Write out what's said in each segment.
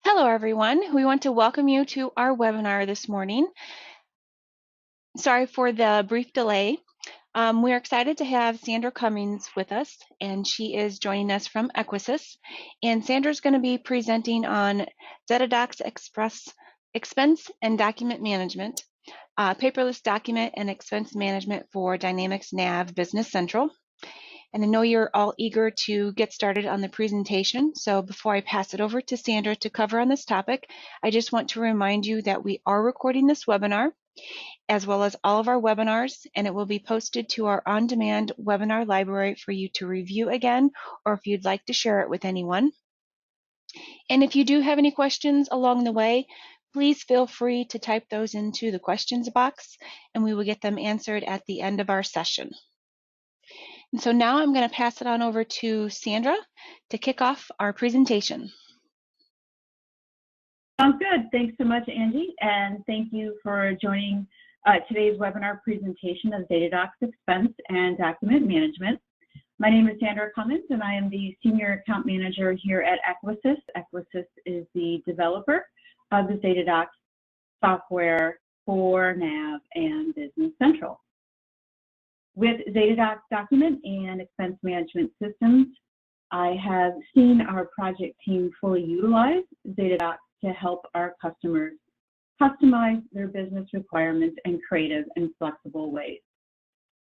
Hello, everyone. We want to welcome you to our webinar this morning. Sorry for the brief delay. We're excited to have Sandra Cummings with us, and she is joining us from Equisys. And Sandra's going to be presenting on Zetadocs Expense and Document Management, Paperless Document and Expense Management for Dynamics NAV Business Central. And I know you're all eager to get started on the presentation. So before I pass it over to Sandra to cover on this topic, I just want to remind you that we are recording this webinar, as well as all of our webinars, and it will be posted to our on-demand webinar library for you to review again, or if you'd like to share it with anyone. And if you do have any questions along the way, please feel free to type those into the questions box, and we will get them answered at the end of our session. And so now I'm going to pass it on over to Sandra to kick off our presentation. Sounds good. Thanks so much, Angie, and thank you for joining today's webinar presentation of Zetadocs Expense and Document Management. My name is Sandra Cummings, and I am the Senior Account Manager here at Equisys. Equisys is the developer of the Zetadocs software for NAV and Business Central. With Zetadocs Document and Expense Management Systems, I have seen our project team fully utilize Zetadocs to help our customers customize their business requirements in creative and flexible ways.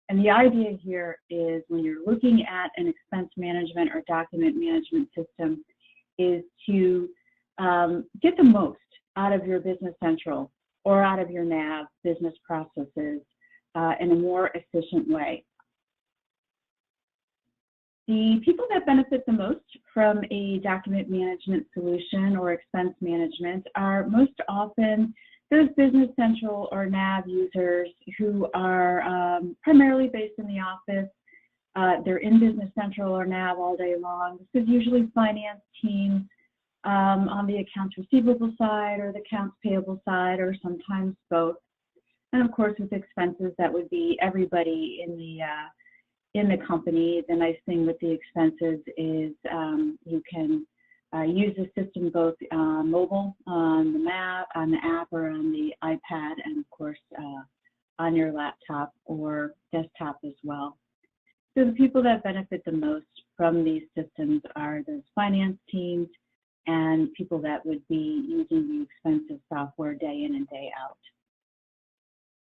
And the idea here is when you're looking at an expense management or document management system is to get the most out of your Business Central or out of your NAV business processes in a more efficient way. The people that benefit the most from a document management solution or expense management are most often those Business Central or NAV users who are primarily based in the office. They're in Business Central or NAV all day long. This is usually finance teams on the accounts receivable side or the accounts payable side, or sometimes both. And of course, with expenses, that would be everybody in the company. The nice thing with the expenses is you can use the system both mobile on the app or on the iPad, and of course on your laptop or desktop as well. So the people that benefit the most from these systems are those finance teams and people that would be using the expensive software day in and day out.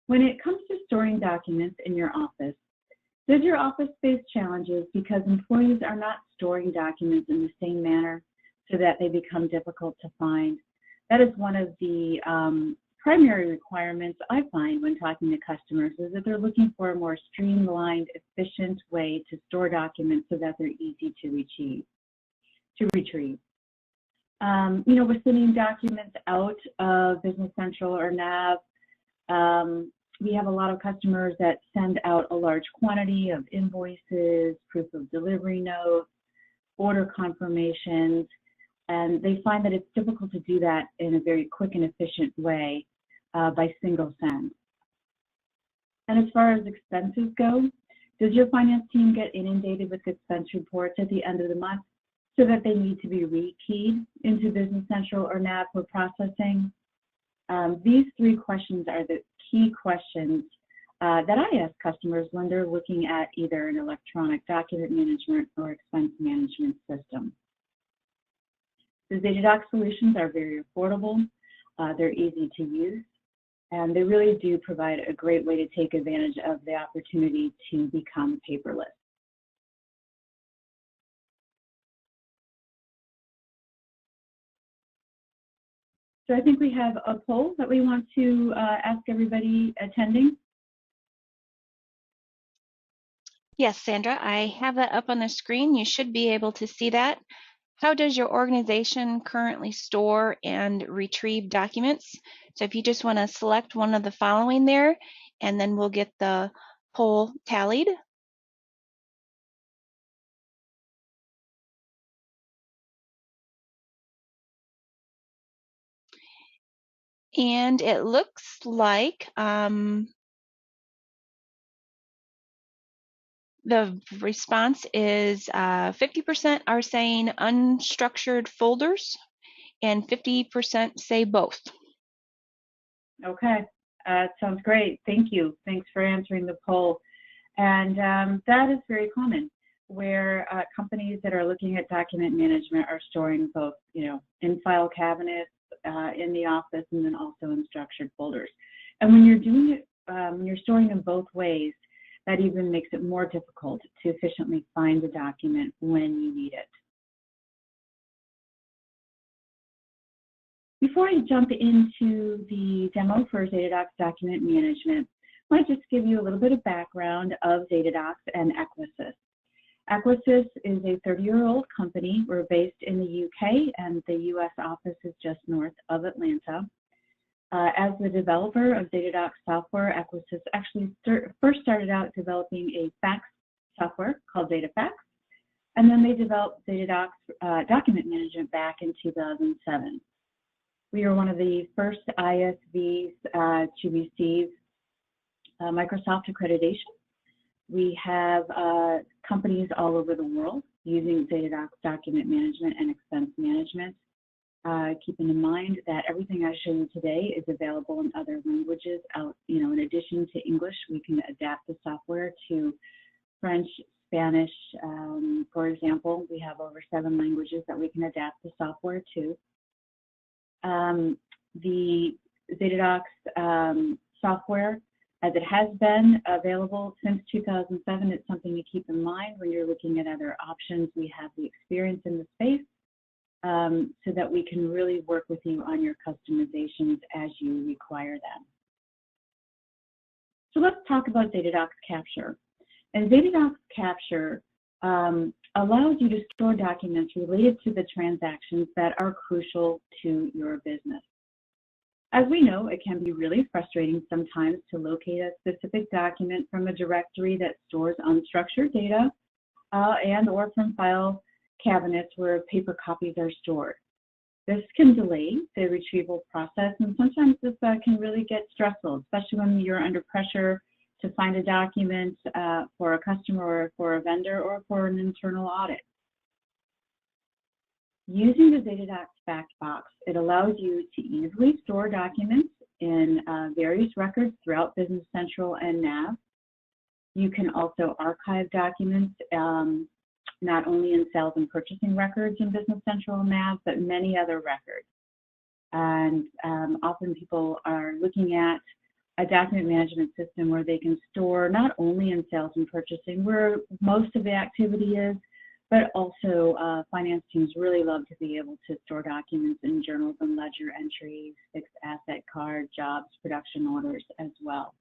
When it comes to storing documents in your office, does your office face challenges because employees are not storing documents in the same manner so that they become difficult to find? That is one of the primary requirements I find when talking to customers, is that they're looking for a more streamlined, efficient way to store documents so that they're easy to retrieve. You know, we're sending documents out of Business Central or NAV. We have a lot of customers that send out a large quantity of invoices, proof of delivery notes, order confirmations, and they find that it's difficult to do that in a very quick and efficient way by single send. And as far as expenses go, does your finance team get inundated with expense reports at the end of the month so that they need to be rekeyed into Business Central or NAV for processing? These three questions are the key questions that I ask customers when they're looking at either an electronic document management or expense management system. The Zetadocs solutions are very affordable, they're easy to use, and they really do provide a great way to take advantage of the opportunity to become paperless. So I think we have a poll that we want to ask everybody attending. Yes, Sandra, I have that up on the screen. You should be able to see that. How does your organization currently store and retrieve documents? So if you just want to select one of the following there, and then we'll get the poll tallied. And it looks like the response is 50% are saying unstructured folders, and 50% say both. Okay, sounds great. Thank you. Thanks for answering the poll. And that is very common, where companies that are looking at document management are storing both, in file cabinets, in the office, and then also in structured folders. And when you're doing it, when you're storing them both ways, that even makes it more difficult to efficiently find a document when you need it. Before I jump into the demo for Zetadocs Document Management, I might just give you a little bit of background of Zetadocs and Equisys. Equisys is a 30-year-old company. We're based in the UK, and the US office is just north of Atlanta. As the developer of Zetadocs software, Equisys actually first started out developing a fax software called ZetaFax, and then they developed Zetadocs Document Management back in 2007. We are one of the first ISVs to receive Microsoft accreditation. We have companies all over the world using Zetadocs Document Management and Expense Management. Keeping in mind that everything I show you today is available in other languages. In addition to English, we can adapt the software to French, Spanish. For example, we have over 7 languages that we can adapt the software to. The Zetadocs software, as it has been available since 2007, it's something to keep in mind when you're looking at other options. We have the experience in the space so that we can really work with you on your customizations as you require them. So let's talk about Zetadocs Capture. And Zetadocs Capture allows you to store documents related to the transactions that are crucial to your business. As we know, it can be really frustrating sometimes to locate a specific document from a directory that stores unstructured data and or from file cabinets where paper copies are stored. This can delay the retrieval process, and sometimes this can really get stressful, especially when you're under pressure to find a document for a customer or for a vendor or for an internal audit. Using the Zetadocs Fastbox, it allows you to easily store documents in various records throughout Business Central and NAV. You can also archive documents not only in sales and purchasing records in Business Central and NAV, but many other records. And often people are looking at a document management system where they can store not only in sales and purchasing, where most of the activity is, but also finance teams really love to be able to store documents in journals and ledger entries, fixed asset card, jobs, production orders as well.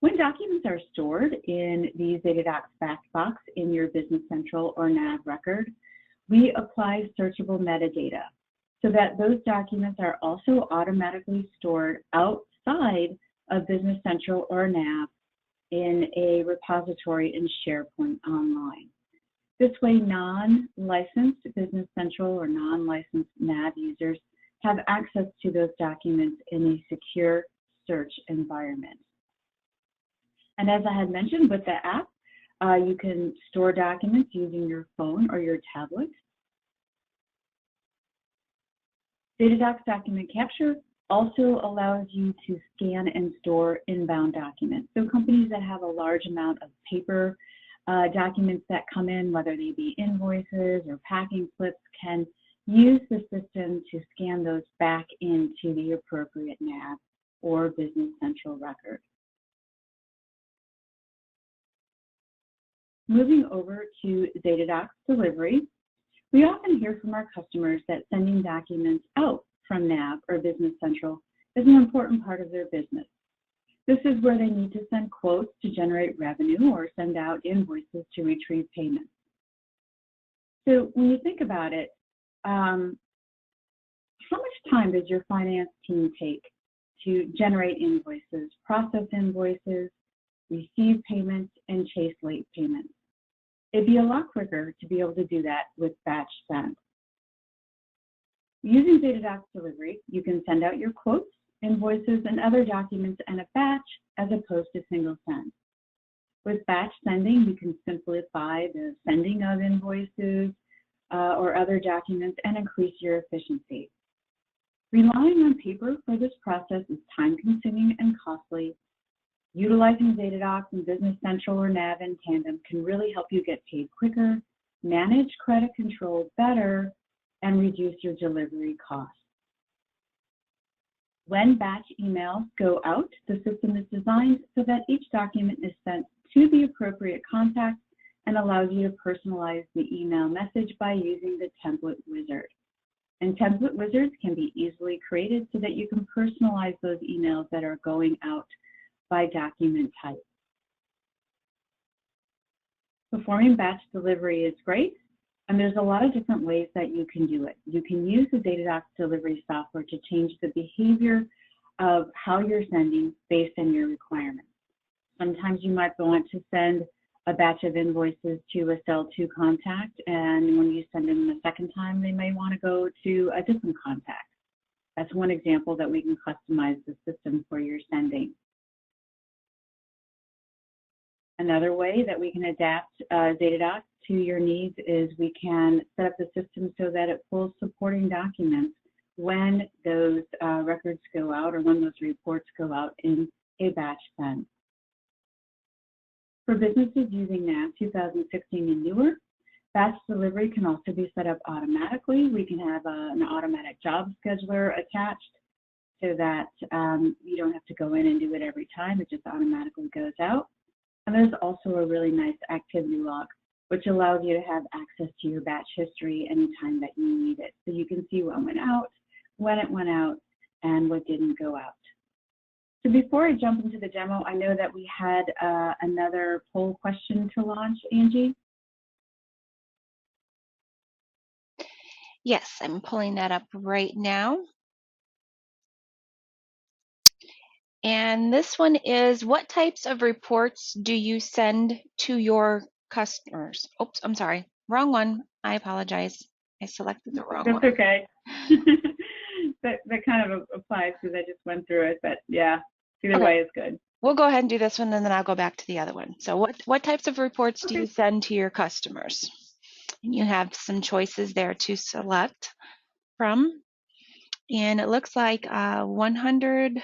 When documents are stored in the Zetadocs Fastbox in your Business Central or NAV record, we apply searchable metadata so that those documents are also automatically stored outside of Business Central or NAV in a repository in SharePoint online. This way, non-licensed Business Central or non-licensed NAV users have access to those documents in a secure search environment. And as I had mentioned with the app, you can store documents using your phone or your tablet. Zetadocs Document Capture also allows you to scan and store inbound documents. So companies that have a large amount of paper documents that come in, whether they be invoices or packing slips, can use the system to scan those back into the appropriate NAV or Business Central record. Moving over to Zetadocs Delivery, we often hear from our customers that sending documents out from NAV or Business Central is an important part of their business. This is where they need to send quotes to generate revenue or send out invoices to retrieve payments. So when you think about it, how much time does your finance team take to generate invoices, process invoices, receive payments, and chase late payments? It'd be a lot quicker to be able to do that with batch send. Using Zetadocs Delivery, you can send out your quotes, invoices, and other documents in a batch as opposed to single send. With batch sending, you can simplify the sending of invoices, or other documents and increase your efficiency. Relying on paper for this process is time-consuming and costly. Utilizing Zetadocs and Business Central or NAV in tandem can really help you get paid quicker, manage credit control better, and reduce your delivery costs. When batch emails go out, the system is designed so that each document is sent to the appropriate contact and allows you to personalize the email message by using the template wizard. And template wizards can be easily created so that you can personalize those emails that are going out by document type. Performing batch delivery is great, and there's a lot of different ways that you can do it. You can use the Datadocs delivery software to change the behavior of how you're sending based on your requirements. Sometimes you might want to send a batch of invoices to a cell 2 contact, and when you send them the second time, they may want to go to a different contact. That's one example that we can customize the system for your sending. Another way that we can adapt Zetadocs to your needs is we can set up the system so that it pulls supporting documents when those records go out or when those reports go out in a batch send. For businesses using NAV 2016 and newer, batch delivery can also be set up automatically. We can have an automatic job scheduler attached so that you don't have to go in and do it every time. It just automatically goes out. And there's also a really nice activity log, which allows you to have access to your batch history anytime that you need it. So you can see what went out, when it went out, and what didn't go out. So before I jump into the demo, I know that we had another poll question to launch, Angie. Yes, I'm pulling that up right now. And this one is, what types of reports do you send to your customers? Oops, I'm sorry, wrong one. I apologize. I selected the wrong one. That's okay. that kind of applies because I just went through it, but yeah, either way is good. We'll go ahead and do this one, and then I'll go back to the other one. So what types of reports do you send to your customers? And you have some choices there to select from. And it looks like 100%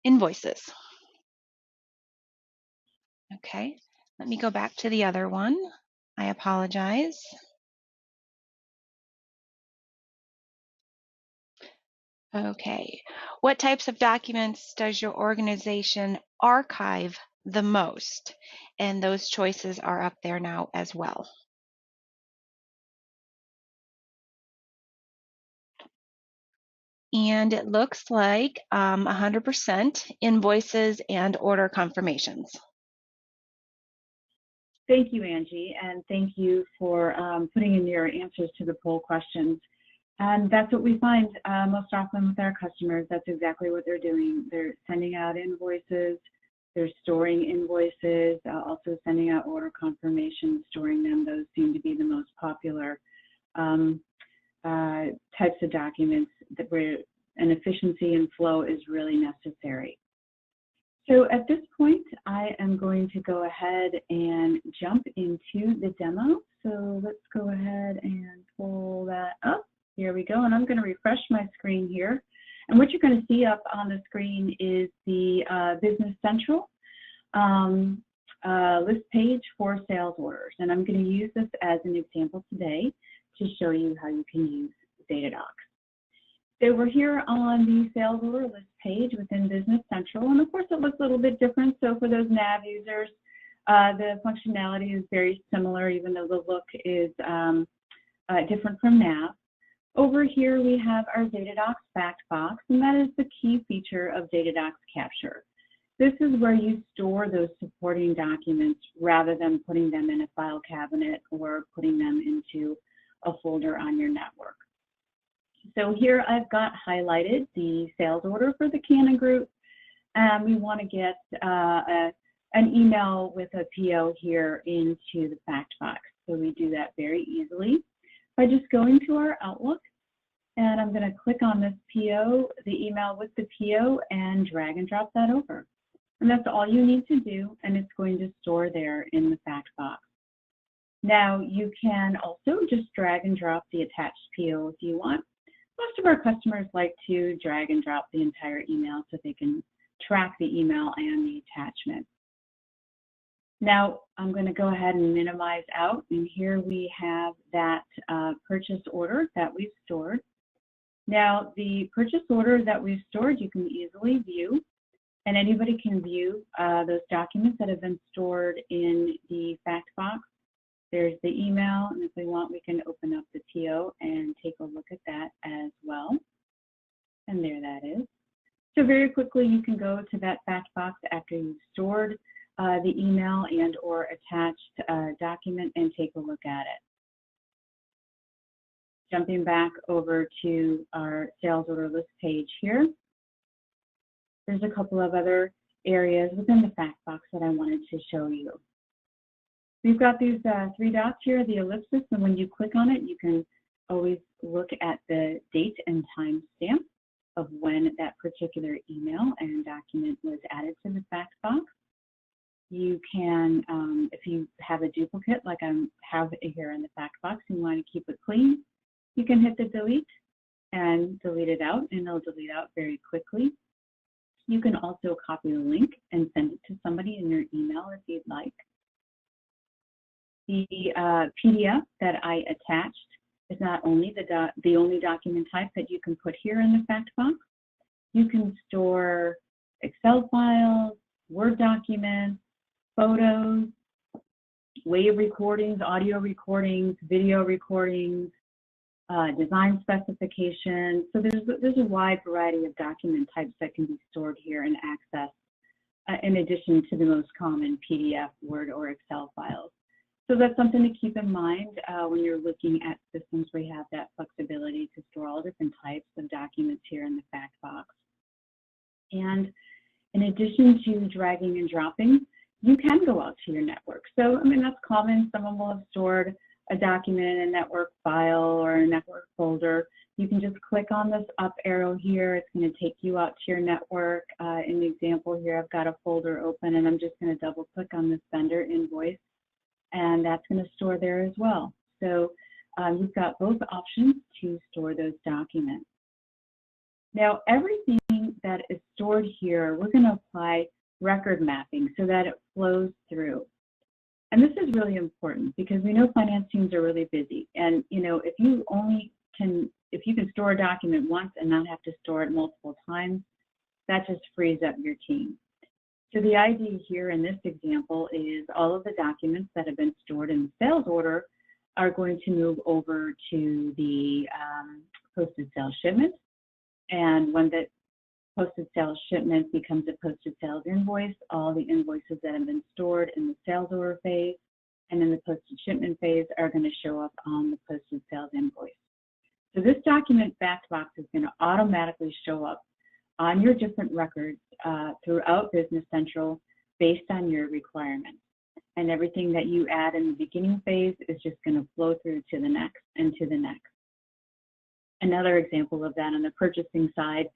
invoices. Okay, let me go back to the other one. I apologize. Okay, what types of documents does your organization archive the most? And those choices are up there now as well. And it looks like 100% invoices and order confirmations. Thank you, Angie, and thank you for putting in your answers to the poll questions. And that's what we find most often with our customers. That's exactly what they're doing. They're sending out invoices, they're storing invoices, also sending out order confirmations, storing them. Those seem to be the most popular types of documents where an efficiency and flow is really necessary. So at this point, I am going to go ahead and jump into the demo. So let's go ahead and pull that up. Here we go, and I'm going to refresh my screen here. And what you're going to see up on the screen is the Business Central list page for sales orders. And I'm going to use this as an example today to show you how you can use Zetadocs. So we're here on the sales order list page within Business Central, and of course it looks a little bit different. So for those NAV users, the functionality is very similar, even though the look is different from NAV. Over here we have our Zetadocs Fastbox, and that is the key feature of Datadocs Capture. This is where you store those supporting documents rather than putting them in a file cabinet or putting them into a folder on your network. So here I've got highlighted the sales order for the Canon Group, and we want to get an email with a PO here into the Fastbox. So we do that very easily by just going to our Outlook, and I'm going to click on this PO, the email with the PO, and drag and drop that over. And that's all you need to do, and it's going to store there in the Fastbox. Now, you can also just drag and drop the attached PO if you want. Most of our customers like to drag and drop the entire email so they can track the email and the attachment. Now, I'm going to go ahead and minimize out, and here we have that purchase order that we've stored. Now, the purchase order that we've stored, you can easily view, and anybody can view those documents that have been stored in the fact box. There's the email, and if we want, we can open up the PO and take a look at that as well. And there that is. So very quickly, you can go to that fact box after you've stored the email and or attached document and take a look at it. Jumping back over to our sales order list page here, there's a couple of other areas within the fact box that I wanted to show you. We've got these 3 dots here, the ellipsis, and when you click on it, you can always look at the date and time stamp of when that particular email and document was added to the fact box. You can, if you have a duplicate like I have here in the fact box and you want to keep it clean, you can hit the delete and delete it out, and it'll delete out very quickly. You can also copy the link and send it to somebody in your email if you'd like. The PDF that I attached is not only the only document type that you can put here in the fact box. You can store Excel files, Word documents, photos, wave recordings, audio recordings, video recordings, design specifications. So there's a wide variety of document types that can be stored here and accessed in addition to the most common PDF, Word, or Excel files. So that's something to keep in mind when you're looking at systems where you have that flexibility to store all different types of documents here in the fact box. And in addition to dragging and dropping, you can go out to your network. So, I mean, that's common. Someone will have stored a document in a network file or a network folder. You can just click on this up arrow here. It's going to take you out to your network. In the example here, I've got a folder open, and I'm just going to double click on this vendor invoice, and that's going to store there as well. So you've got both options to store those documents. Now, everything that is stored here, we're going to apply record mapping so that it flows through. And this is really important because we know finance teams are really busy. And, you know, if you can store a document once and not have to store it multiple times, that just frees up your team. So the idea here in this example is all of the documents that have been stored in the sales order are going to move over to the posted sales shipment. And when the posted sales shipment becomes a posted sales invoice, all the invoices that have been stored in the sales order phase and in the posted shipment phase are going to show up on the posted sales invoice. So this document fact box is going to automatically show up on your different records throughout Business Central based on your requirements. And everything that you add in the beginning phase is just going to flow through to the next and to the next. Another example of that on the purchasing side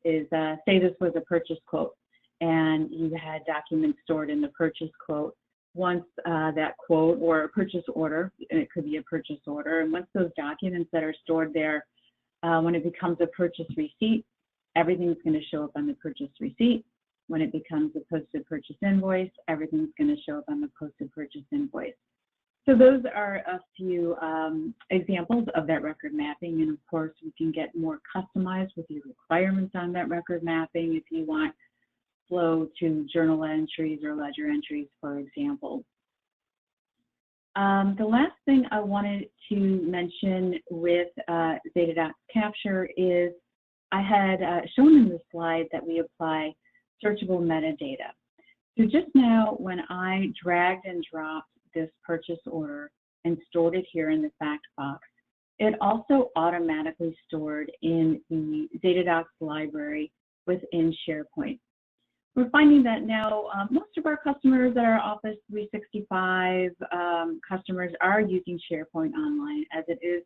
is say this was a purchase quote and you had documents stored in the purchase quote. Once that quote or a purchase order, and it could be a purchase order, and once those documents that are stored there, when it becomes a purchase receipt, everything's going to show up on the purchase receipt. When it becomes a posted purchase invoice, everything's going to show up on the posted purchase invoice. So those are a few examples of that record mapping. And of course, we can get more customized with your requirements on that record mapping if you want flow to journal entries or ledger entries, for example. The last thing I wanted to mention with Zetadocs Capture is I had shown in the slide that we apply searchable metadata. So just now when I dragged and dropped this purchase order and stored it here in the fact box, it also automatically stored in the Zetadocs library within SharePoint. We're finding that now most of our customers that are Office 365 customers are using SharePoint Online, as it is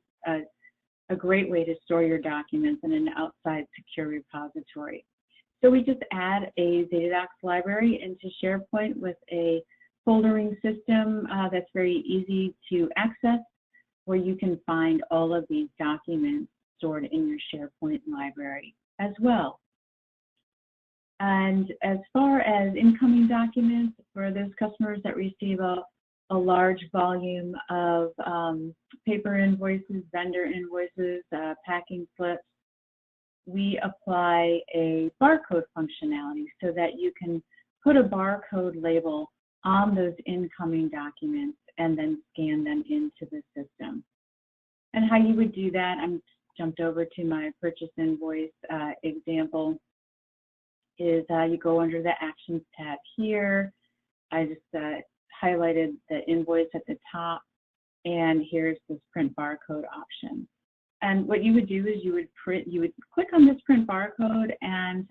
a great way to store your documents in an outside secure repository. So we just add a Zetadocs library into SharePoint with a foldering system that's very easy to access, where you can find all of these documents stored in your SharePoint library as well. And as far as incoming documents, for those customers that receive a large volume of paper invoices, vendor invoices, packing slips, we apply a barcode functionality so that you can put a barcode label on those incoming documents and then scan them into the system. And how you would do that, I'm jumped over to my purchase invoice example, is you go under the Actions tab here. I just highlighted the invoice at the top, and here's this print barcode option. And what you would do is you would click on this print barcode, and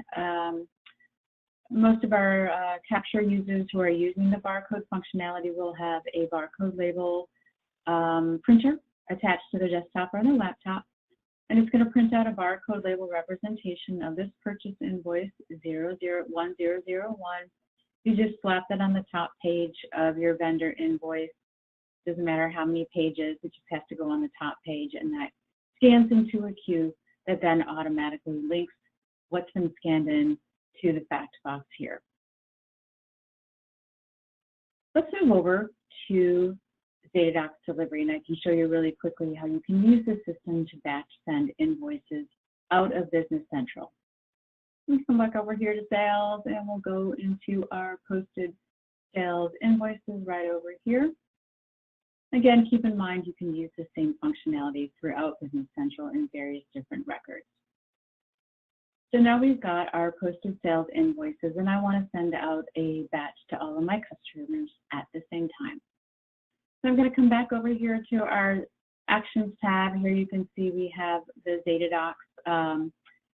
most of our Capture users who are using the barcode functionality will have a barcode label printer attached to their desktop or their laptop. And it's going to print out a barcode label representation of this purchase invoice 001001. You just slap that on the top page of your vendor invoice. Doesn't matter how many pages, it just has to go on the top page, and that scans into a queue that then automatically links what's been scanned in to the Fastbox here. Let's move over to Zetadocs Delivery, and I can show you really quickly how you can use the system to batch send invoices out of Business Central. Let's come back over here to Sales, and we'll go into our posted sales invoices right over here. Again, keep in mind you can use the same functionality throughout Business Central in various different records. So now we've got our posted sales invoices, and I want to send out a batch to all of my customers at the same time. So I'm going to come back over here to our Actions tab. Here you can see we have the Zetadocs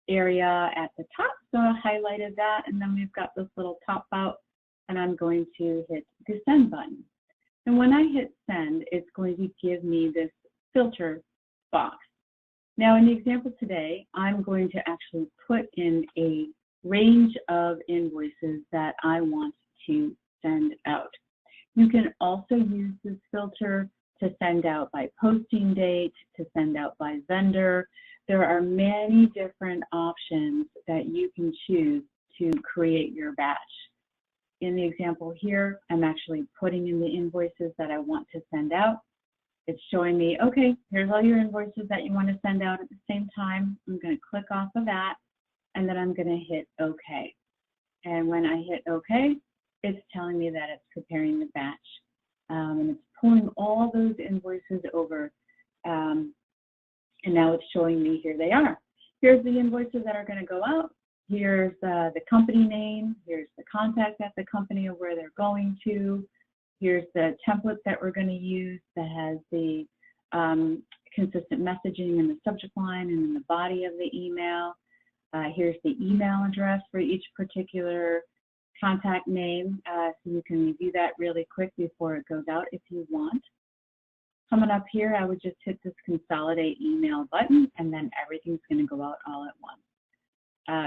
area at the top. So I highlighted that, and then we've got this little pop out, and I'm going to hit the Send button. And when I hit Send, it's going to give me this filter box. Now in the example today, I'm going to actually put in a range of invoices that I want to send out. You can also use this filter to send out by posting date, to send out by vendor. There are many different options that you can choose to create your batch. In the example here, I'm actually putting in the invoices that I want to send out. It's showing me, okay, here's all your invoices that you want to send out at the same time. I'm going to click off of that, and then I'm going to hit OK. And when I hit OK, it's telling me that it's preparing the batch, and it's pulling all those invoices over, and now it's showing me here they are. Here's the invoices that are going to go out. Here's the company name. Here's the contact at the company of where they're going to. Here's the template that we're going to use that has the consistent messaging in the subject line and in the body of the email. Here's the email address for each particular contact name, so you can review that really quick before it goes out if you want. Coming up here, I would just hit this Consolidate Email button, and then everything's going to go out all at once.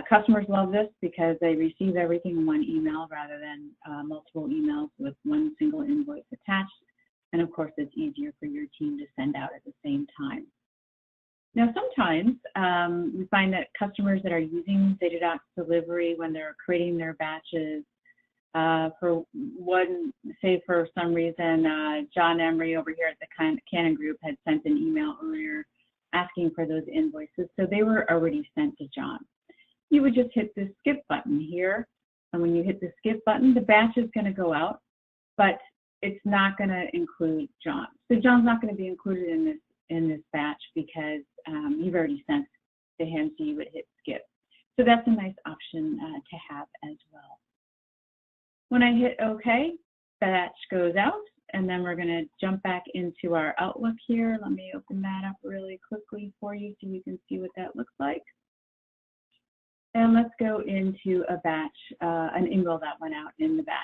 Customers love this because they receive everything in one email rather than multiple emails with one single invoice attached. And of course, it's easier for your team to send out at the same time. Now, sometimes we find that customers that are using Zetadocs Delivery when they're creating their batches, for some reason, John Emery over here at the Canon Group had sent an email earlier asking for those invoices, so they were already sent to John. You would just hit the skip button here, and when you hit the skip button, the batch is going to go out, but it's not going to include John. So John's not going to be included in this batch because you've already sent to him, so you would hit skip. So that's a nice option to have as well. When I hit OK, the batch goes out, and then we're going to jump back into our Outlook here. Let me open that up really quickly for you so you can see what that looks like. And let's go into a batch, an email that went out in the batch.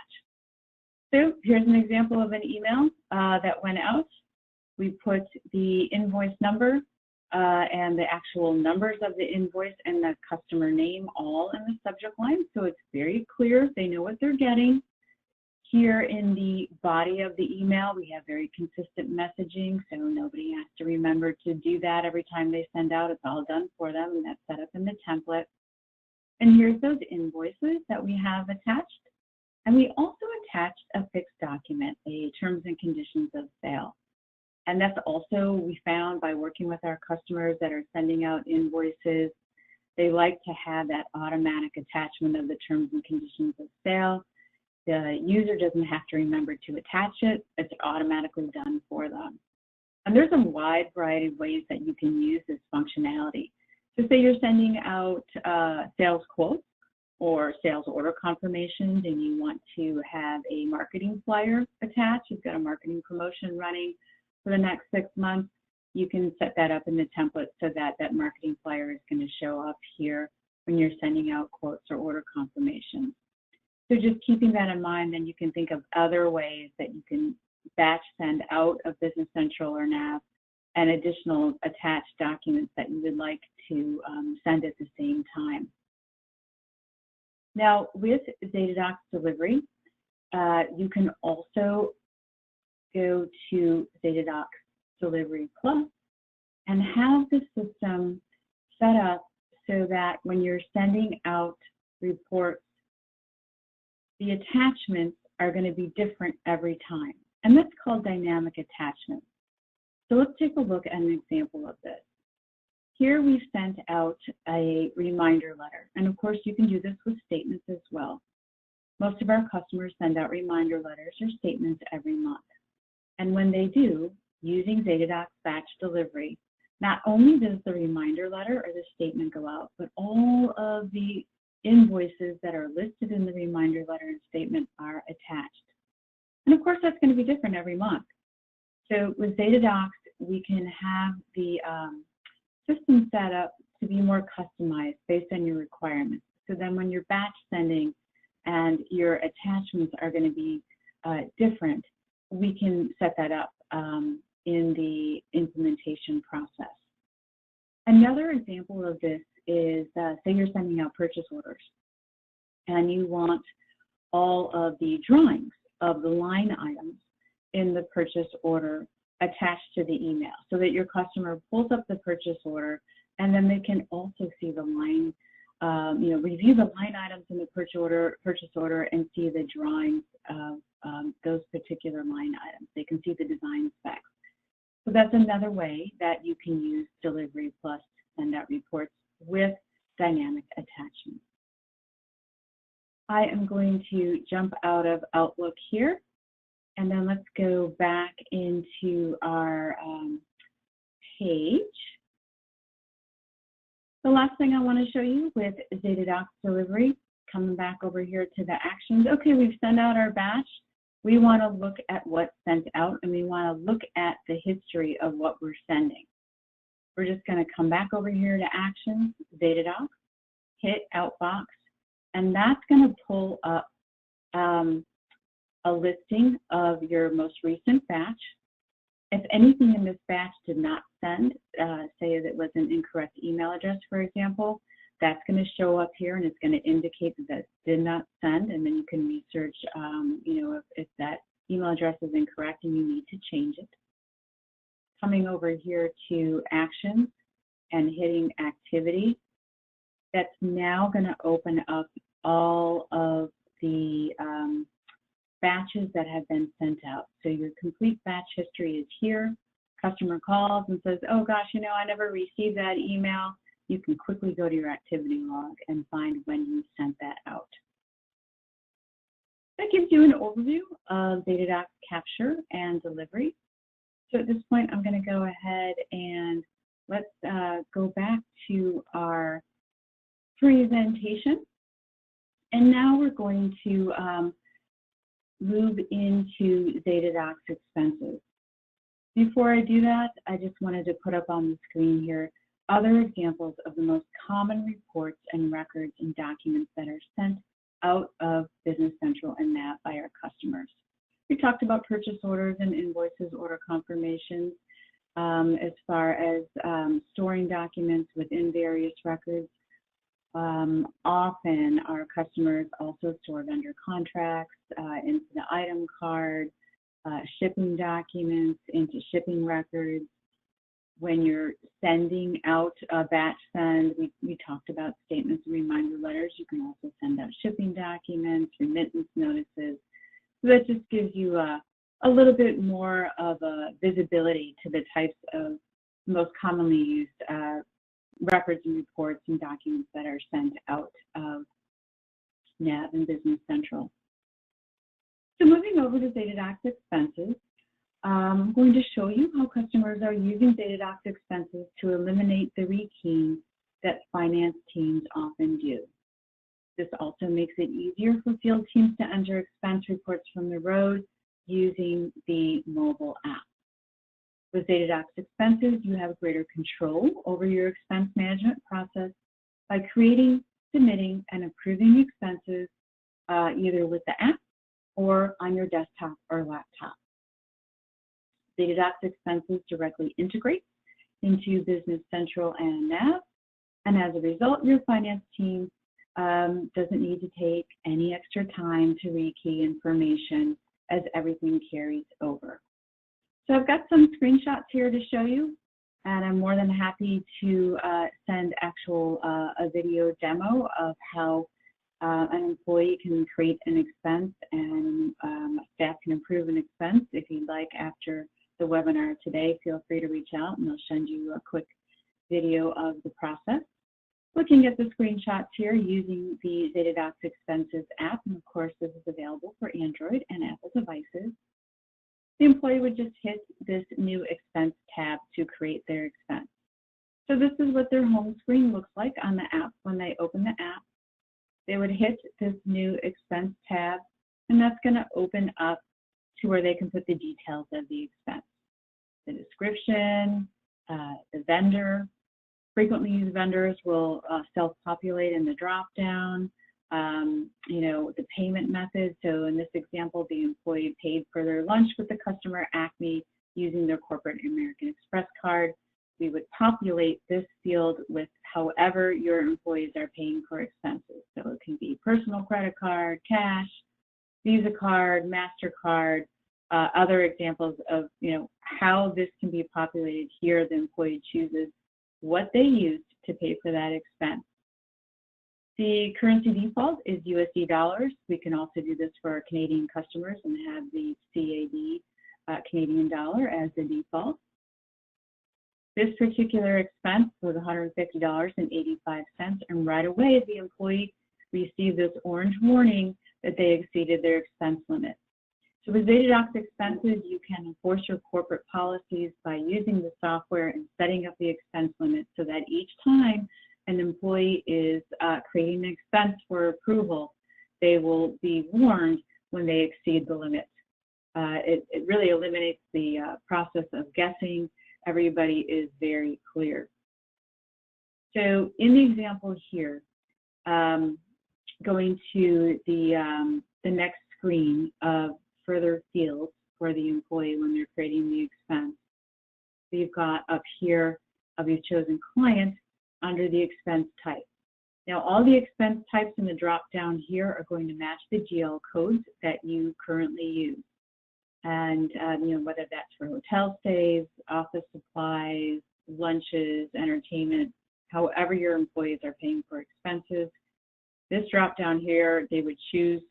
So here's an example of an email that went out. We put the invoice number and the actual numbers of the invoice and the customer name all in the subject line. So it's very clear. They know what they're getting. Here in the body of the email, we have very consistent messaging, so nobody has to remember to do that every time they send out. It's all done for them, and that's set up in the template. And here's those invoices that we have attached. And we also attached a fixed document, a terms and conditions of sale. And that's also, we found by working with our customers that are sending out invoices, they like to have that automatic attachment of the terms and conditions of sale. The user doesn't have to remember to attach it. It's automatically done for them. And there's a wide variety of ways that you can use this functionality. So say you're sending out sales quotes or sales order confirmations and you want to have a marketing flyer attached. You've got a marketing promotion running for the next 6 months. You can set that up in the template so that that marketing flyer is going to show up here when you're sending out quotes or order confirmations. So just keeping that in mind, then you can think of other ways that you can batch send out of Business Central or NAV and additional attached documents that you would like to send at the same time. Now, with Zetadocs Delivery, you can also go to Zetadocs Delivery Plus and have the system set up so that when you're sending out reports, the attachments are going to be different every time. And that's called dynamic attachment. So let's take a look at an example of this. Here we've sent out a reminder letter. And of course, you can do this with statements as well. Most of our customers send out reminder letters or statements every month. And when they do, using Zetadocs Batch Delivery, not only does the reminder letter or the statement go out, but all of the invoices that are listed in the reminder letter and statement are attached. And of course, that's going to be different every month. So with Zetadocs, we can have the system set up to be more customized based on your requirements. So then when you're batch sending and your attachments are going to be different, we can set that up in the implementation process. Another example of this is, say you're sending out purchase orders and you want all of the drawings of the line items in the purchase order attached to the email so that your customer pulls up the purchase order and then they can also see the line, review the line items in the purchase order and see the drawings of those particular line items. They can see the design specs. So that's another way that you can use Delivery Plus to send out reports with dynamic attachments. I am going to jump out of Outlook here, and then let's go back into our page. The last thing I want to show you with Zetadocs Delivery, coming back over here to the actions. Okay, we've sent out our batch. We want to look at what's sent out, and we want to look at the history of what we're sending. We're just going to come back over here to Actions, Zetadocs, hit Outbox, and that's going to pull up a listing of your most recent batch. If anything in this batch did not send, say that it was an incorrect email address, for example, that's going to show up here and it's going to indicate that that did not send, and then you can research, if that email address is incorrect and you need to change it. Coming over here to Actions and hitting Activity, that's now going to open up all of the batches that have been sent out. So your complete batch history is here. Customer calls and says, oh gosh, I never received that email. You can quickly go to your activity log and find when you sent that out. That gives you an overview of Datadocs Capture and Delivery. So at this point, I'm going to go ahead and let's go back to our presentation. And now we're going to move into Datadocs Expenses. Before I do that, I just wanted to put up on the screen here other examples of the most common reports and records and documents that are sent out of Business Central and NAV by our customers. We talked about purchase orders and invoices, order confirmations, as far as storing documents within various records. Often our customers also store vendor contracts into the item card, shipping documents into shipping records. When you're sending out a batch send, we talked about statements and reminder letters. You can also send out shipping documents, remittance notices. So that just gives you a little bit more of a visibility to the types of most commonly used records and reports and documents that are sent out of NAV and Business Central. So moving over to Zetadocs Expenses, I'm going to show you how customers are using Zetadocs Expenses to eliminate the rekeying that finance teams often do. This also makes it easier for field teams to enter expense reports from the road using the mobile app. With Zetadocs Expenses, you have greater control over your expense management process by creating, submitting, and approving expenses either with the app or on your desktop or laptop. Zetadocs Expenses directly integrates into Business Central and NAV, and as a result, your finance team doesn't need to take any extra time to rekey information as everything carries over. So I've got some screenshots here to show you, and I'm more than happy to send a video demo of how an employee can create an expense and staff can approve an expense. If you'd like, after the webinar today, feel free to reach out and they'll send you a quick video of the process. Looking at the screenshots here using the Zetadocs Expenses app, and of course this is available for Android and Apple devices. The employee would just hit this new expense tab to create their expense. So this is what their home screen looks like on the app when they open the app. They would hit this new expense tab, and that's going to open up to where they can put the details of the expense. The description, the vendor. Frequently used vendors will self-populate in the drop-down. The payment method. So in this example, the employee paid for their lunch with the customer Acme using their corporate American Express card. We would populate this field with however your employees are paying for expenses. So it can be personal credit card, cash, Visa card, MasterCard, other examples of how this can be populated here. The employee chooses what they used to pay for that expense. The currency default is USD dollars. We can also do this for our Canadian customers and have the CAD Canadian dollar as the default. This particular expense was $150.85, and right away the employee received this orange warning that they exceeded their expense limit. So with Zetadocs Expenses, you can enforce your corporate policies by using the software and setting up the expense limit so that each time an employee is creating an expense for approval, they will be warned when they exceed the limit. It really eliminates the process of guessing. Everybody is very clear. So in the example here, going to the next screen of further fields for the employee when they're creating the expense, we've got up here, we've chosen client under the expense type. Now, all the expense types in the drop down here are going to match the GL codes that you currently use. And whether that's for hotel stays, office supplies, lunches, entertainment, however your employees are paying for expenses, this drop down here, they would choose,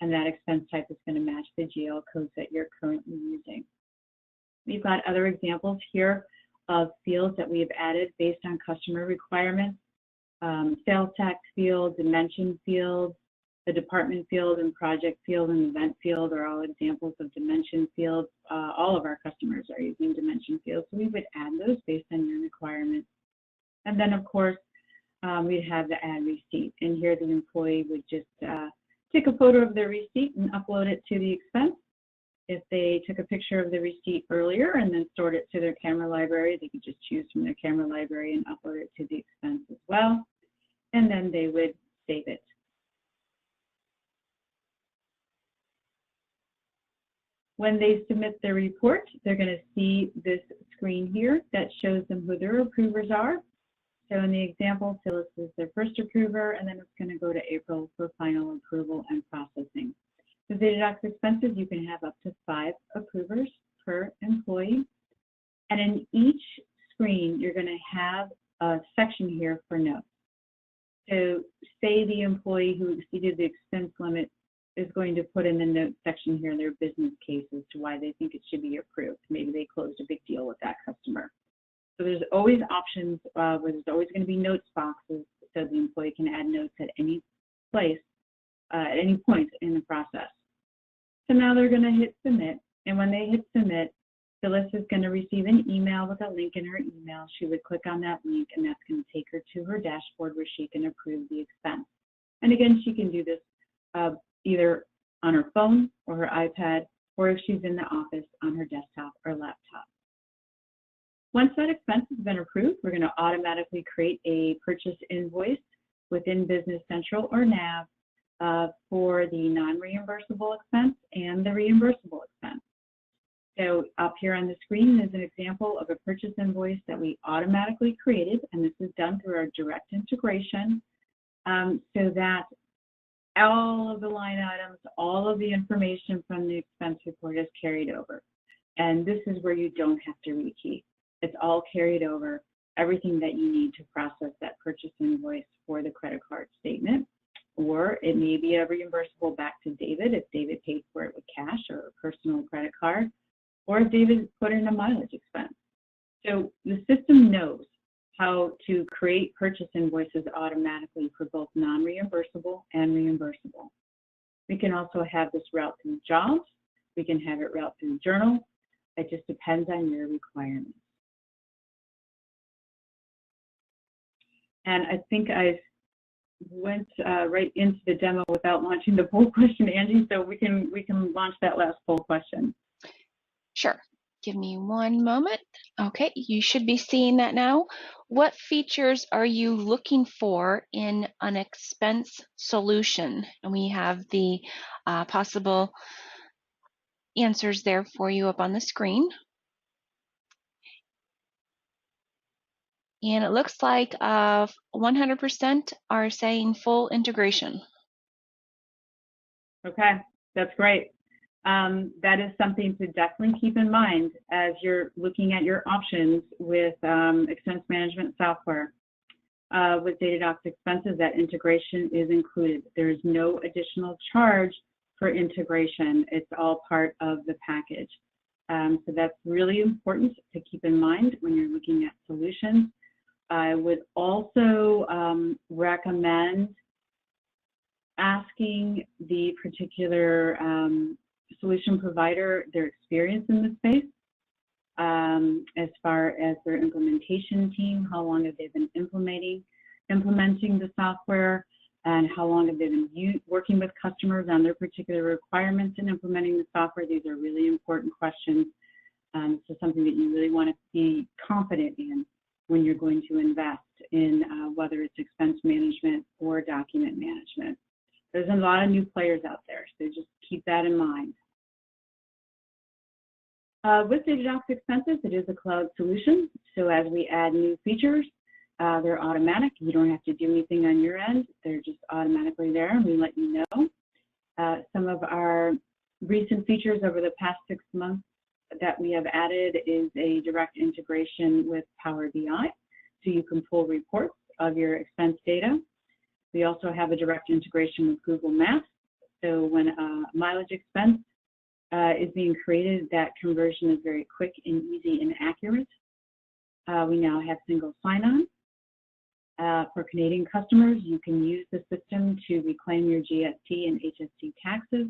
and that expense type is going to match the GL codes that you're currently using. We've got other examples here of fields that we have added based on customer requirements. Sales tax field, dimension field, the department field and project field and event field are all examples of dimension fields. All of our customers are using dimension fields, so we would add those based on your requirements. And then, of course, we'd have the add receipt. And here the employee would just take a photo of their receipt and upload it to the expense. If they took a picture of the receipt earlier and then stored it to their camera library, they could just choose from their camera library and upload it to the expense as well. And then they would save it. When they submit their report, they're going to see this screen here that shows them who their approvers are. So in the example, Phyllis is their first approver, and then it's going to go to April for final approval and processing. With Zetadocs Expenses, you can have up to 5 approvers per employee. And in each screen, you're going to have a section here for notes. So say the employee who exceeded the expense limit is going to put in the notes section here their business case as to why they think it should be approved. Maybe they closed a big deal with that customer. So there's always options where there's always going to be notes boxes so the employee can add notes at any place, at any point in the process. So now they're going to hit submit. And when they hit submit, Phyllis is going to receive an email with a link in her email. She would click on that link, and that's going to take her to her dashboard where she can approve the expense. And again, she can do this either on her phone or her iPad, or if she's in the office on her desktop or laptop. Once that expense has been approved, we're going to automatically create a purchase invoice within Business Central or NAV for the non-reimbursable expense and the reimbursable expense. So up here on the screen is an example of a purchase invoice that we automatically created, and this is done through our direct integration so that all of the line items, all of the information from the expense report is carried over. And this is where you don't have to rekey. It's all carried over, everything that you need to process that purchase invoice for the credit card statement. Or it may be a reimbursable back to David if David paid for it with cash or a personal credit card, or if David put in a mileage expense. So the system knows how to create purchase invoices automatically for both non-reimbursable and reimbursable. We can also have this route through jobs. We can have it route through journal. It just depends on your requirements. And I think I went right into the demo without launching the poll question, Angie, so we can launch that last poll question. Sure. Give me one moment. Okay, you should be seeing that now. What features are you looking for in an expense solution? And we have the possible answers there for you up on the screen. And it looks like 100% are saying full integration. Okay, that's great. That is something to definitely keep in mind as you're looking at your options with expense management software. With Datadocs Expenses, that integration is included. There is no additional charge for integration. It's all part of the package. So that's really important to keep in mind when you're looking at solutions. I would also recommend asking the particular solution provider their experience in the space, as far as their implementation team, how long have they been implementing the software, and how long have they been working with customers on their particular requirements in implementing the software. These are really important questions. So something that you really want to be confident in when you're going to invest in whether it's expense management or document management. There's a lot of new players out there, so just keep that in mind. With Zetadocs Expenses, it is a cloud solution, so as we add new features, they're automatic. You don't have to do anything on your end. They're just automatically there, and we let you know. Some of our recent features over the past 6 months that we have added is a direct integration with Power BI, so you can pull reports of your expense data. We also have a direct integration with Google Maps, so when a mileage expense is being created, that conversion is very quick and easy and accurate. We now have single sign-on. For Canadian customers, you can use the system to reclaim your GST and HST taxes.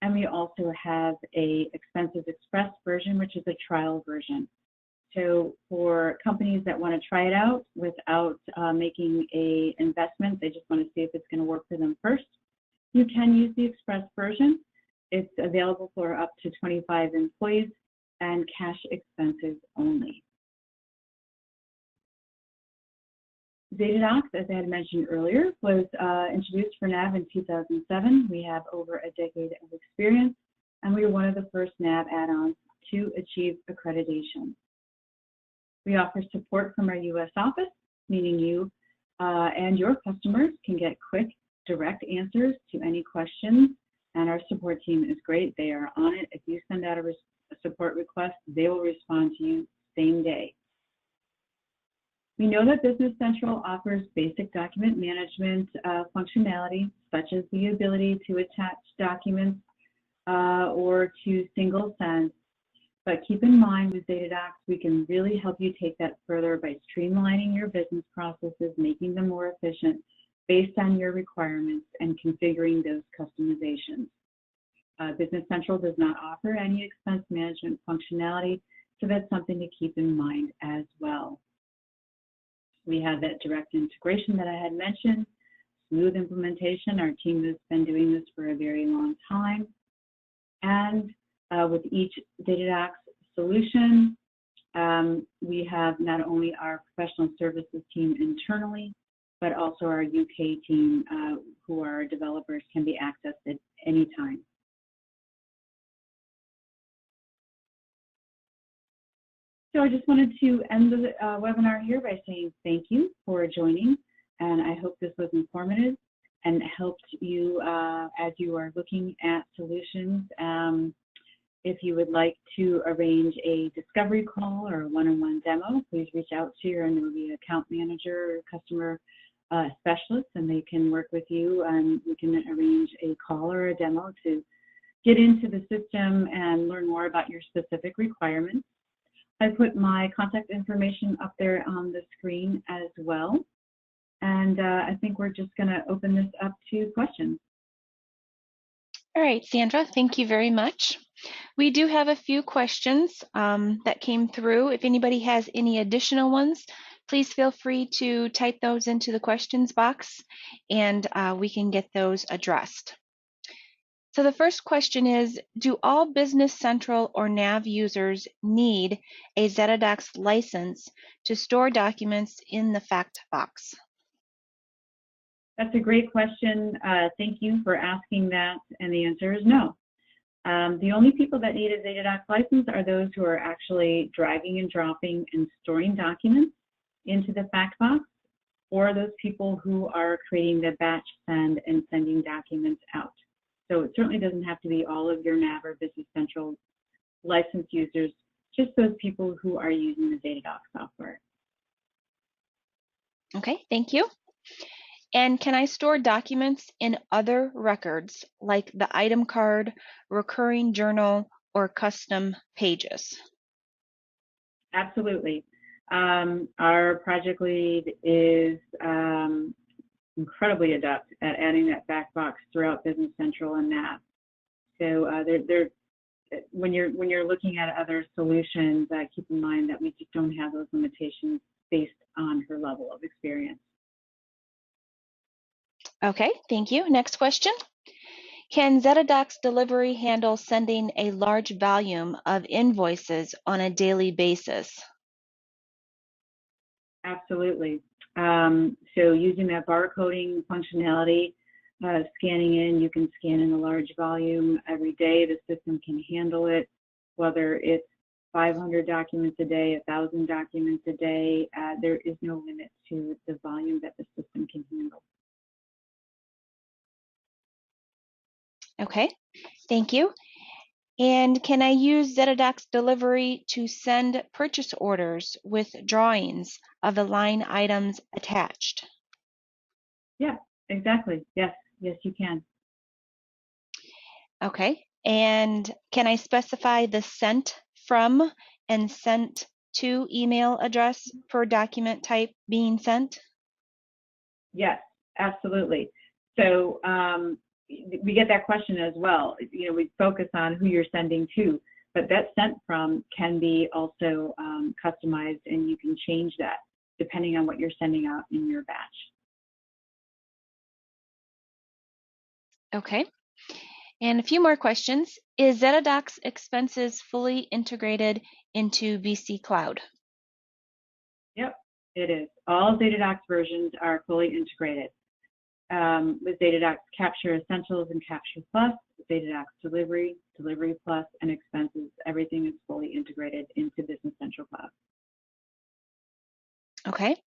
And we also have a Expenses Express version, which is a trial version. So for companies that want to try it out without making an investment, they just want to see if it's going to work for them first, you can use the Express version. It's available for up to 25 employees and cash expenses only. Zetadocs, as I had mentioned earlier, was introduced for NAV in 2007. We have over a decade of experience, and we were one of the first NAV add-ons to achieve accreditation. We offer support from our U.S. office, meaning you and your customers can get quick, direct answers to any questions. And our support team is great. They are on it. If you send out a support request, they will respond to you same day. We know that Business Central offers basic document management functionality, such as the ability to attach documents or to single send. But keep in mind with Zetadocs, we can really help you take that further by streamlining your business processes, making them more efficient based on your requirements and configuring those customizations. Business Central does not offer any expense management functionality, so that's something to keep in mind as well. We have that direct integration that I had mentioned, smooth implementation. Our team has been doing this for a very long time. And with each Datadocs solution, we have not only our professional services team internally, but also our UK team, who are developers, can be accessed at any time. So I just wanted to end the webinar here by saying thank you for joining, and I hope this was informative and helped you as you are looking at solutions. If you would like to arrange a discovery call or a one-on-one demo, please reach out to your NAV account manager or customer specialist, and they can work with you, and we can arrange a call or a demo to get into the system and learn more about your specific requirements. I put my contact information up there on the screen as well. And I think we're just going to open this up to questions. All right, Sandra, thank you very much. We do have a few questions that came through. If anybody has any additional ones, please feel free to type those into the questions box, and we can get those addressed. So the first question is, do all Business Central or NAV users need a Zetadocs license to store documents in the fact box? That's a great question. Thank you for asking that, and the answer is no. The only people that need a Zetadocs license are those who are actually dragging and dropping and storing documents into the fact box, or those people who are creating the batch send and sending documents out. So it certainly doesn't have to be all of your NAV or Business Central licensed users, just those people who are using the Datadocs software. Okay, thank you. And can I store documents in other records, like the item card, recurring journal, or custom pages? Absolutely. Our project lead is incredibly adept at adding that fact box throughout Business Central and NAV. So when you're looking at other solutions, keep in mind that we just don't have those limitations based on her level of experience. Okay, thank you. Next question. Can Zetadocs Delivery handle sending a large volume of invoices on a daily basis? Absolutely. So using that barcoding functionality, scanning in, you can scan in a large volume every day. The system can handle it, whether it's 500 documents a day, 1,000 documents a day. There is no limit to the volume that the system can handle. Okay, thank you. And can I use Zetadocs Delivery to send purchase orders with drawings of the line items attached? Yeah, exactly. Yes, yes, you can. Okay, and can I specify the sent from and sent to email address per document type being sent? Yes, absolutely. So we get that question as well. You know, we focus on who you're sending to, but that sent from can be also customized, and you can change that depending on what you're sending out in your batch. Okay, and a few more questions. Is Zetadocs Expenses fully integrated into BC Cloud? Yep, it is. All Zetadocs versions are fully integrated. With Zetadocs Capture Essentials and Capture Plus, Zetadocs Delivery, Delivery Plus, and Expenses, everything is fully integrated into Business Central Cloud. Okay.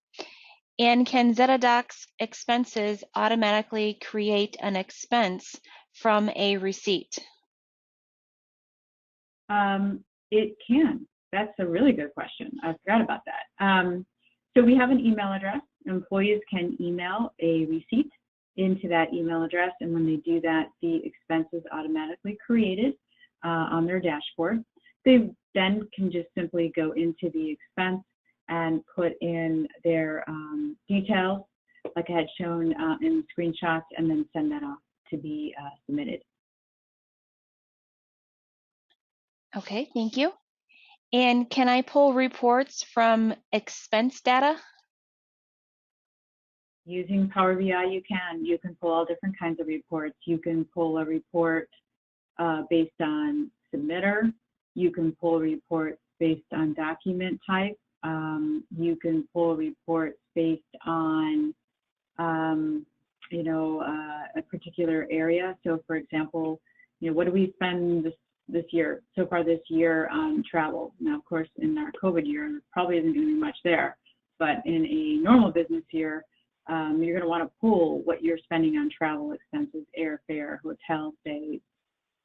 And can Zetadocs Expenses automatically create an expense from a receipt? It can. That's a really good question. I forgot about that. So we have an email address. Employees can email a receipt into that email address, and when they do that, the expense is automatically created on their dashboard. They then can just simply go into the expense and put in their details, like I had shown in the screenshots, and then send that off to be submitted. Okay, thank you. And can I pull reports from expense data? Using Power BI, you can. You can pull all different kinds of reports. You can pull a report based on submitter. You can pull reports based on document type. You can pull reports based on, a particular area. So, for example, what do we spend this year, so far this year, on travel? Now, of course, in our COVID year, there probably isn't going to be much there. But in a normal business year, you're going to want to pull what you're spending on travel expenses, airfare, hotel stays,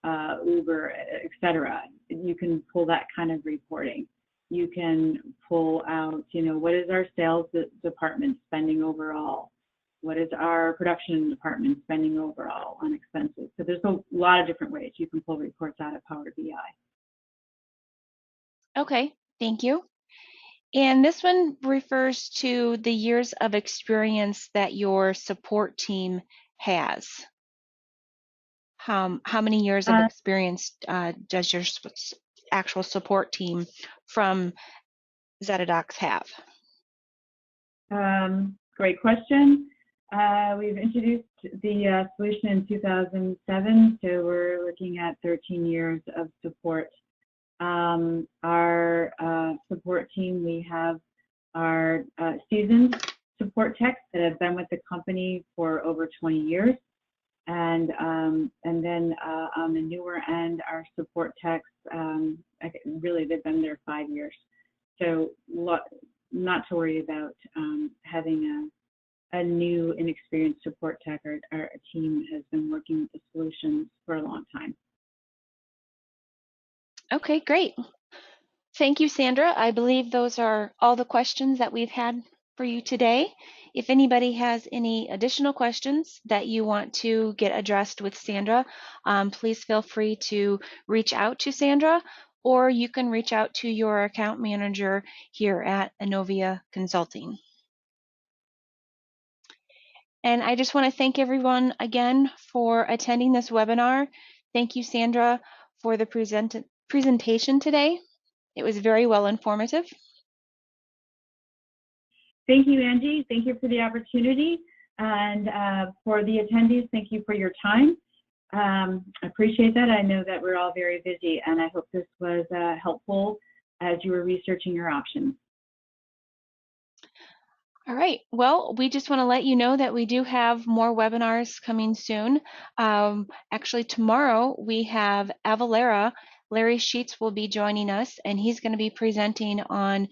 Uber, etc. You can pull that kind of reporting. You can pull out, what is our sales department spending overall? What is our production department spending overall on expenses? So there's a lot of different ways you can pull reports out of Power BI. Okay, thank you. And this one refers to the years of experience that your support team has. How many years of experience does your actual support team from Zetadocs have? Great question. We've introduced the solution in 2007, so we're looking at 13 years of support. Our support team, we have our seasoned support techs that have been with the company for over 20 years. And then on the newer end, our support techs, really, they've been there 5 years. So not to worry about having a new, inexperienced support tech. Our team has been working with the solutions for a long time. Okay, great. Thank you, Sandra. I believe those are all the questions that we've had for you today. If anybody has any additional questions that you want to get addressed with Sandra, please feel free to reach out to Sandra, or you can reach out to your account manager here at Inovia Consulting. And I just want to thank everyone again for attending this webinar. Thank you, Sandra, for the presentation today. It was very well informative. Thank you, Angie. Thank you for the opportunity. And for the attendees, thank you for your time. I appreciate that. I know that we're all very busy, and I hope this was helpful as you were researching your options. All right. Well, we just want to let you know that we do have more webinars coming soon. Actually, tomorrow we have Avalera. Larry Sheets will be joining us, and he's going to be presenting on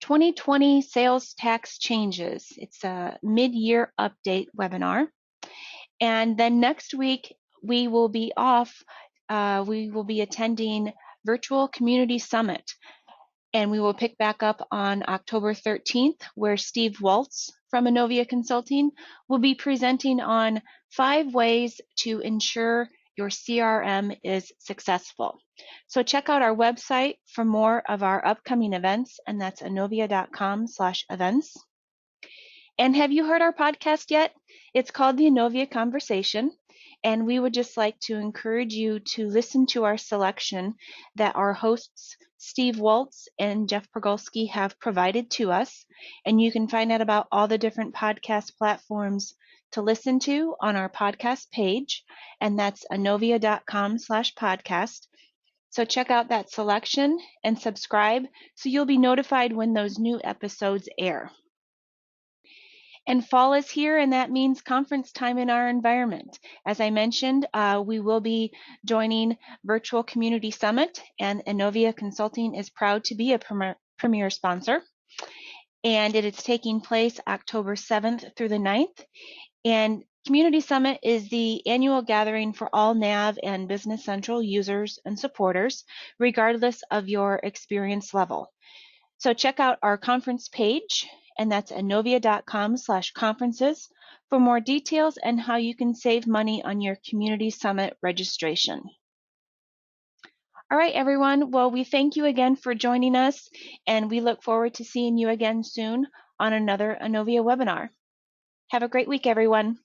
2020 sales tax changes. It's a mid-year update webinar. And then next week, we will be off. We will be attending Virtual Community Summit. And we will pick back up on October 13th, where Steve Waltz from Inovia Consulting will be presenting on 5 ways to ensure your CRM is successful. So check out our website for more of our upcoming events, and that's inovia.com/events. And have you heard our podcast yet? It's called the Inovia Conversation, and we would just like to encourage you to listen to our selection that our hosts Steve Waltz and Jeff Progolski have provided to us. And you can find out about all the different podcast platforms to listen to on our podcast page, and that's inovia.com/podcast. So check out that selection and subscribe so you'll be notified when those new episodes air. And fall is here, and that means conference time in our environment. As I mentioned, we will be joining Virtual Community Summit, and Inovia Consulting is proud to be a premier sponsor. and it is taking place October 7th through the 9th. And Community Summit is the annual gathering for all NAV and Business Central users and supporters, regardless of your experience level. So check out our conference page, and that's inovia.com/conferences for more details and how you can save money on your Community Summit registration. All right, everyone. Well, we thank you again for joining us, and we look forward to seeing you again soon on another Inovia webinar. Have a great week, everyone.